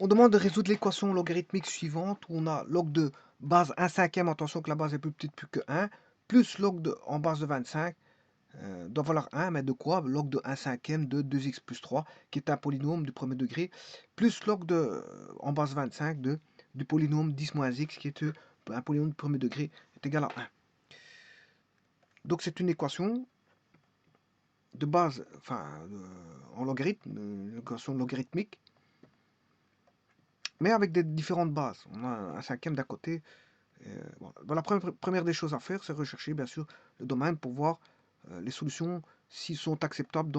On demande de résoudre l'équation logarithmique suivante où on a log de base 1 cinquième, attention que la base est plus petite plus que 1, plus log de, en base de 25 doit valoir 1, mais de quoi? Log de 1 cinquième de 2x plus 3, qui est un polynôme du premier degré, plus log de, en base 25 du polynôme 10 moins x, qui est un polynôme du premier degré, est égal à 1. Donc c'est une équation de base, enfin, en logarithme, une équation logarithmique, mais avec des différentes bases. On a un cinquième d'à côté. Bon, la première des choses à faire, c'est rechercher bien sûr le domaine pour voir les solutions s'ils sont acceptables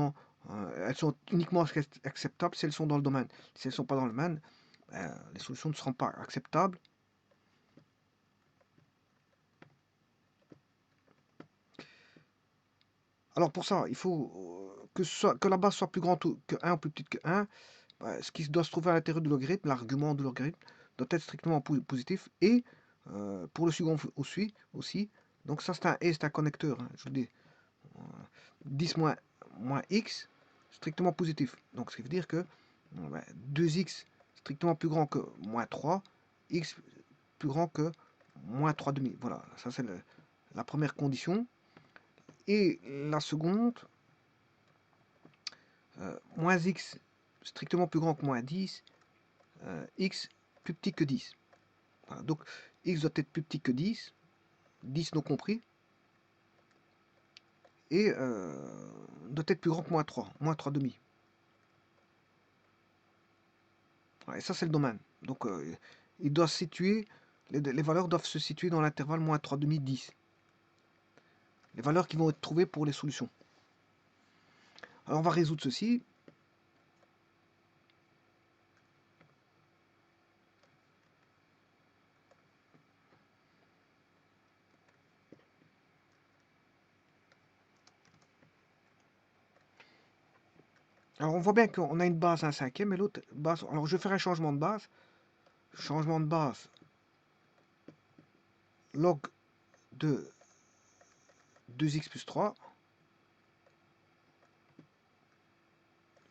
elles sont uniquement acceptables si elles sont dans le domaine. Si elles ne sont pas dans le domaine, les solutions ne seront pas acceptables. Alors pour ça, il faut que la base soit plus grande que 1 ou plus petite que 1. Ce qui doit se trouver à l'intérieur du logarithme, l'argument du logarithme, doit être strictement positif. Et pour le second aussi, donc ça c'est un connecteur, hein, je vous dis. 10 moins x, strictement positif. Donc ce qui veut dire que 2x strictement plus grand que moins 3, x plus grand que moins 3 demi. Voilà, ça c'est la première condition. Et la seconde, moins x strictement plus grand que moins 10, x plus petit que 10. Voilà, donc x doit être plus petit que 10, 10 non compris, et doit être plus grand que moins 3 demi. Et ça, c'est le domaine. Donc, il doit se situer, les valeurs doivent se situer dans l'intervalle moins 3,5, 10. Les valeurs qui vont être trouvées pour les solutions. Alors, on va résoudre ceci. Alors, on voit bien qu'on a une base à un cinquième et l'autre base. Alors, je vais faire un changement de base. Changement de base. Log de 2x plus 3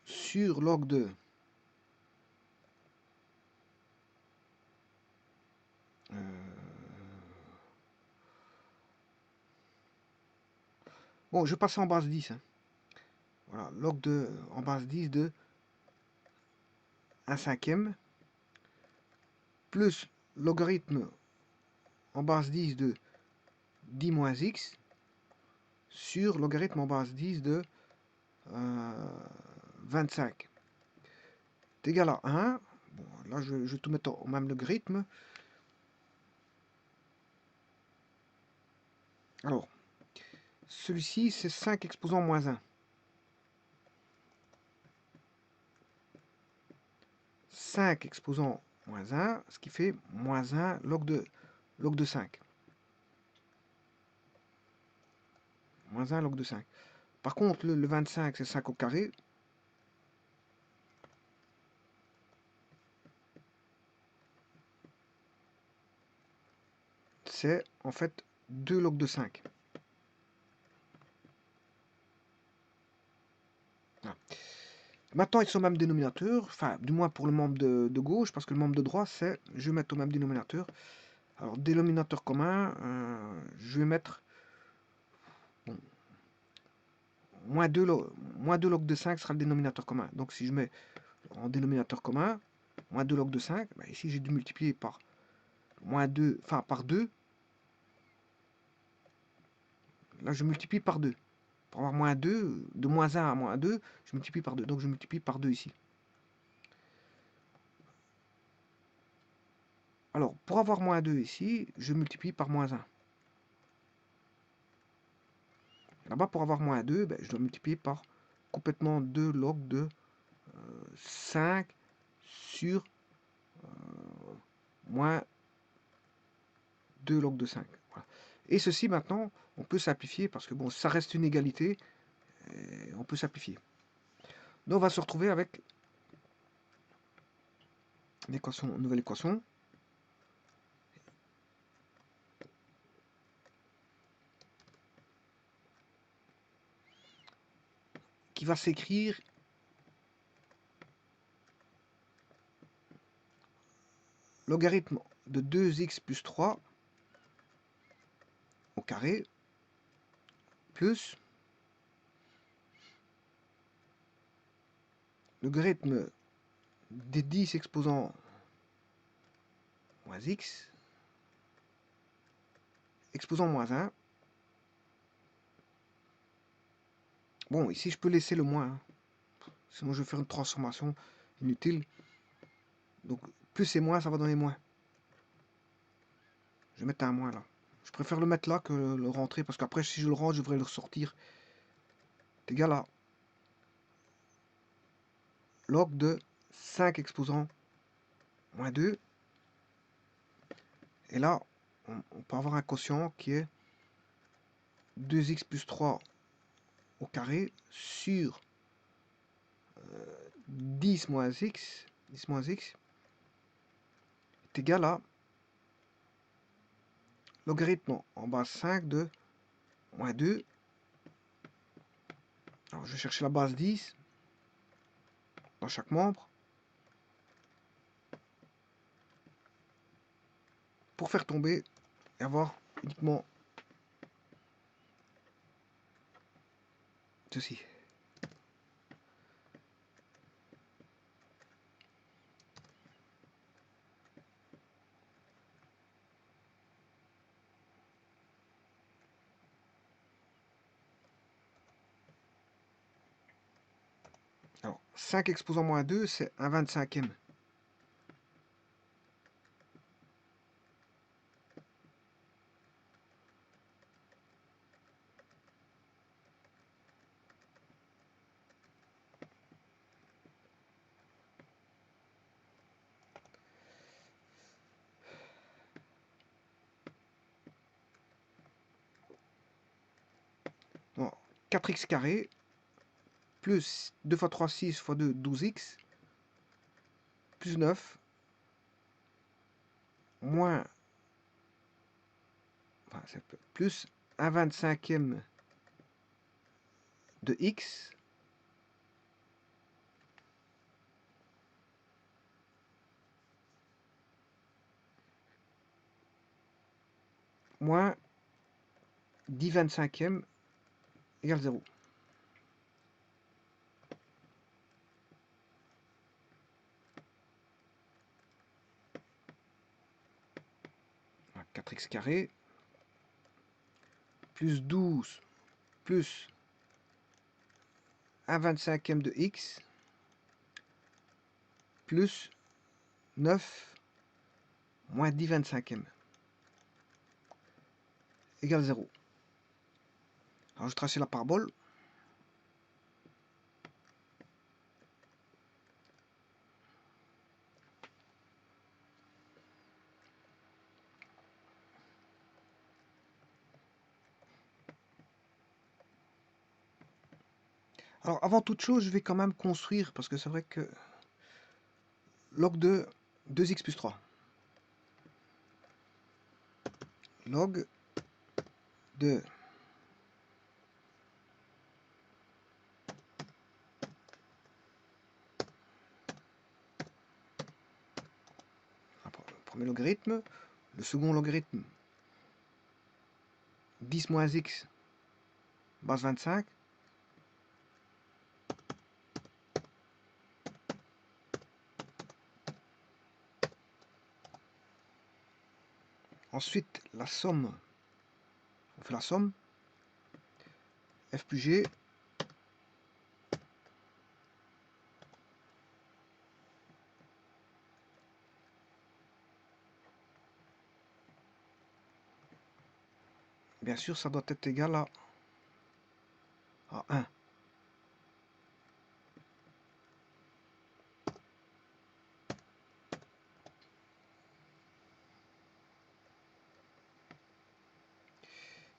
sur log de bon, je vais passer en base 10. Hein. Voilà, log de en base 10 de 1 cinquième plus logarithme en base 10 de 10 moins x sur logarithme en base 10 de 25 est égal à 1. Bon, là, je vais tout mettre au même logarithme. Alors, celui-ci, c'est 5 exposant moins 1. 5 exposant moins 1, ce qui fait moins 1 log de 5. Moins 1 log de 5. Par contre, le 25, c'est 5 au carré. C'est en fait 2 log de 5. Voilà. Maintenant, ils sont au même dénominateur, enfin, du moins pour le membre de gauche, parce que le membre de droite, c'est, je vais mettre au même dénominateur. Alors, dénominateur commun, je vais mettre bon, moins 2 log de 5 sera le dénominateur commun. Donc, si je mets en dénominateur commun, moins 2 log de 5, ben ici, j'ai dû multiplier par moins 2, enfin, par 2. Là, je multiplie par 2. Pour avoir moins 2, de moins 1 à moins 2, je multiplie par 2. Donc, je multiplie par 2 ici. Alors, pour avoir moins 2 ici, je multiplie par moins 1. Là-bas, pour avoir moins 2, ben, je dois multiplier par complètement 2 log de 5 sur moins 2 log de 5. Voilà. Et ceci, maintenant, on peut simplifier parce que bon, ça reste une égalité. Et on peut simplifier. Donc, on va se retrouver avec une nouvelle équation. Qui va s'écrire logarithme de 2x plus 3 au carré plus logarithme des 10 exposant moins x exposant moins 1. Bon, ici je peux laisser le moins, hein. Sinon je vais faire une transformation inutile. Donc plus et moins, ça va donner moins. Je vais mettre un moins là. Je préfère le mettre là que le rentrer, parce qu'après si je le rentre, je devrais le ressortir. C'est égal à log de 5 exposant moins 2. Et là, on peut avoir un quotient qui est 2x plus 3 au carré sur 10 moins x est égal à logarithme en base 5 de moins 2. Alors je vais chercher la base 10 dans chaque membre pour faire tomber et avoir uniquement ceci. Alors 5 exposant moins 2, c'est un 25e. Non, 4x carré plus 2 fois 3, 6 fois 2, 12x plus 9 moins, enfin, c'est plus un 25e de x moins 10 25e égale 0. 4x carré plus 12 plus un 25e de x plus 9 moins 10 25e égale 0. Alors je trace la parabole. Alors avant toute chose, je vais quand même construire, parce que c'est vrai que log de 2x plus 3. Log de le premier logarithme, le second logarithme 10 moins x base 25. Ensuite, la somme, on fait la somme, f plus g, bien sûr, ça doit être égal à 1.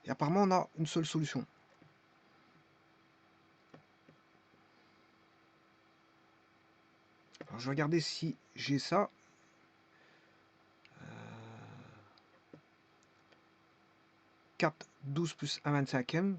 Et apparemment, on a une seule solution. Alors, je vais regarder si j'ai ça. 4, 12 plus 1 25e.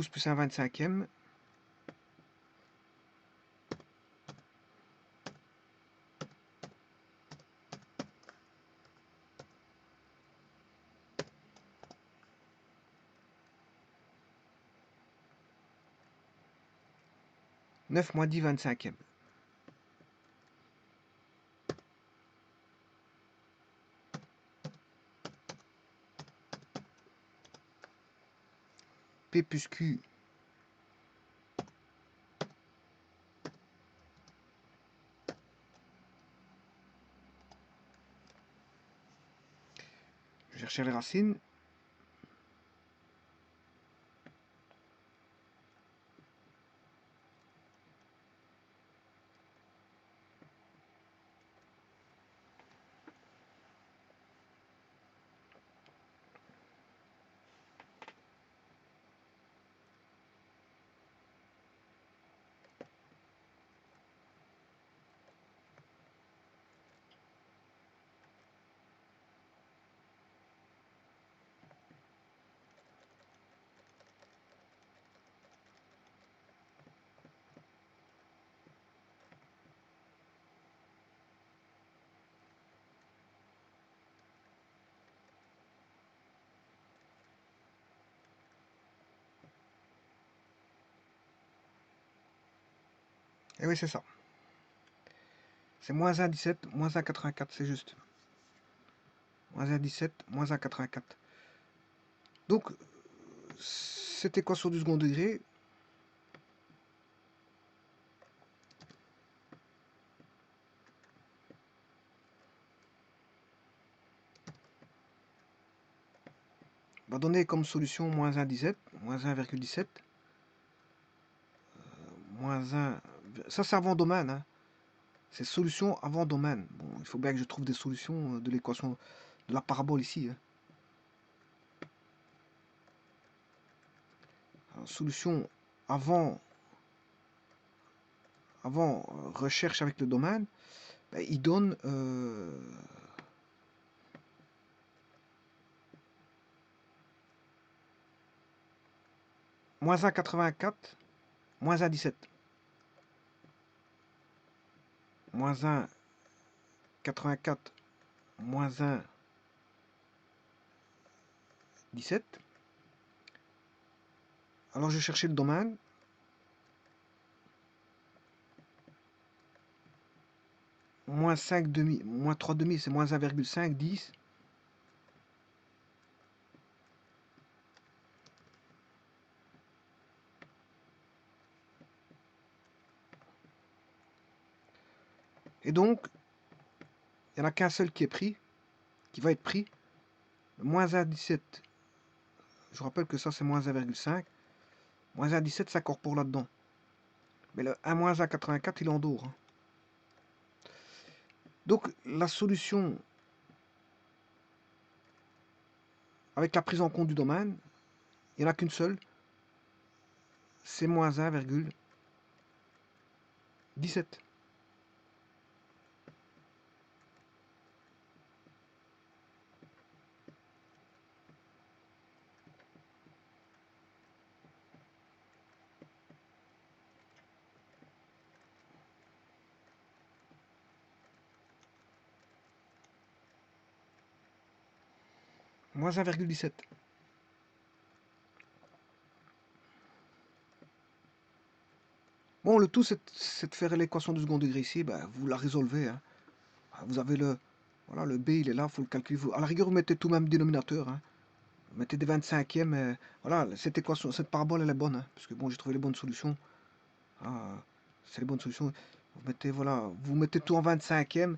12 plus 1 25e. Neuf moins 10 25e. P plus Q je vais chercher les racines. Et oui, c'est ça. C'est moins 1 17, moins 1 84, c'est juste. Moins 1 17, moins 1 84. Donc, cette équation du second degré, va donner comme solution moins 1 17, moins 1,17, moins 1... Ça, c'est avant domaine, hein. C'est solution avant domaine. Bon, il faut bien que je trouve des solutions de l'équation de la parabole ici, hein. Alors, solution avant recherche avec le domaine, ben, il donne moins 1,84, moins 1,17. Moins 1,84, moins 1,17. Alors je vais chercher le domaine. Moins 5 demi, moins 3 demi, c'est moins 1,5, 10. Et donc, il n'y en a qu'un seul qui est pris, qui va être pris. Moins 1,17. Je rappelle que ça, c'est moins 1,5. Moins 1,17 s'incorpore là-dedans. Mais le 1 moins 1,84, il est en dehors, hein. Donc, la solution, avec la prise en compte du domaine, il n'y en a qu'une seule. C'est moins 1,17. Moins 1,17. Bon, le tout, c'est de faire l'équation du second degré ici. Ben, vous la résolvez, hein. Vous avez le... Voilà, le B, il est là, il faut le calculer. À la rigueur, vous mettez tout même dénominateur, hein. Vous mettez des 25e. Voilà, cette équation, cette parabole, elle est bonne, hein, parce que bon, j'ai trouvé les bonnes solutions. Ah, c'est les bonnes solutions. Vous mettez, voilà, vous mettez tout en 25e.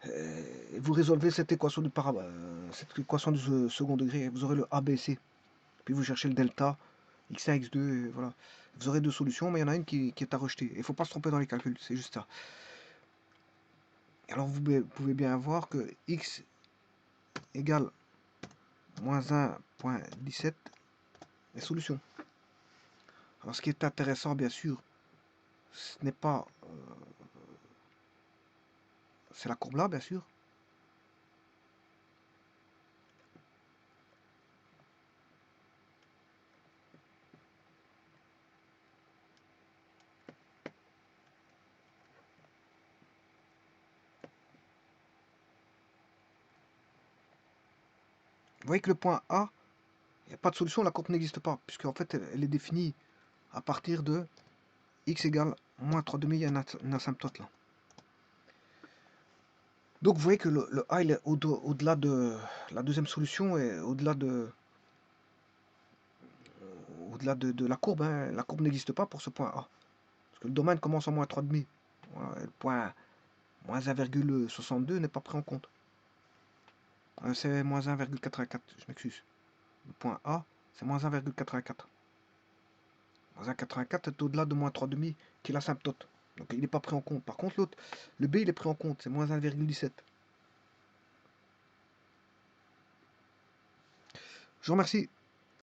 Et vous résolvez cette équation du cette équation du second degré. Vous aurez le ABC. Puis vous cherchez le delta, x1, x2, et voilà. Vous aurez deux solutions, mais il y en a une qui est à rejeter. Il ne faut pas se tromper dans les calculs, c'est juste ça. Alors vous pouvez bien voir que x égale moins 1,17 est solution. Alors ce qui est intéressant, bien sûr, ce n'est pas... c'est la courbe là, bien sûr. voyez que le point A, il n'y a pas de solution, la courbe n'existe pas, puisque en fait, elle est définie à partir de x égale moins 3,5, il y a une asymptote là. Donc vous voyez que le A, il est au-delà de la deuxième solution et au-delà de la courbe. Hein. La courbe n'existe pas pour ce point A. Parce que le domaine commence en moins 3,5. Voilà, le point moins 1,62 n'est pas pris en compte. C'est moins 1,84, je m'excuse. Le point A, c'est moins 1,84. Moins 1,84 est au-delà de moins 3,5, qui est l'asymptote. Donc il n'est pas pris en compte. Par contre, l'autre, le B, il est pris en compte, c'est moins 1,17. Je vous remercie.